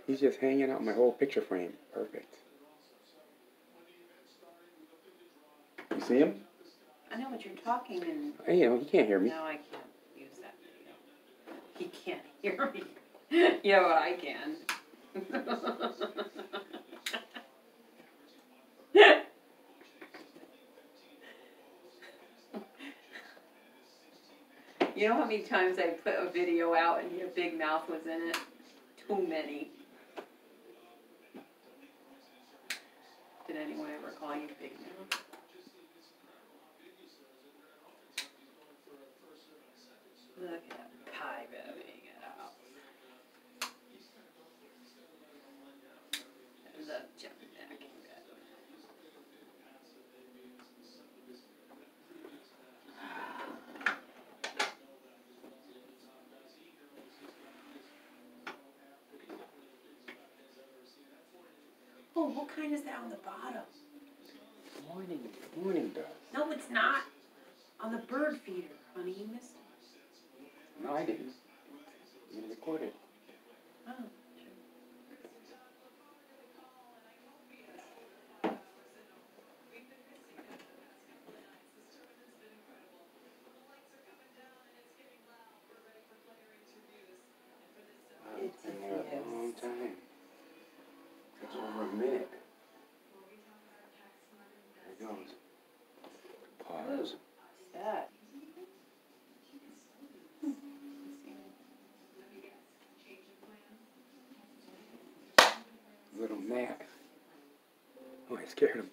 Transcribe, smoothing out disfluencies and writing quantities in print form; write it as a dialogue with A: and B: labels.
A: He's just hanging out in my whole picture frame. Perfect. You see him?
B: I know, but you're talking and...
A: Hey, you know, he can't hear me.
B: No, I can't use that video. He can't hear me. Yeah, but I can. You know how many times I put a video out and your big mouth was in it? Too many. Did anyone ever call you big mouth? Look at that pie rubbing it out. I love jumping back in bed. Oh, what kind is that on the bottom?
A: Morning dust.
B: No, it's not. On the bird feeder, honey, you missed it.
A: No, I didn't. You recorded.
B: Oh,
A: It's been there a long time. It's over a minute. There it goes. Pause.
B: what's that?
A: Little Mac. Oh, I scared him.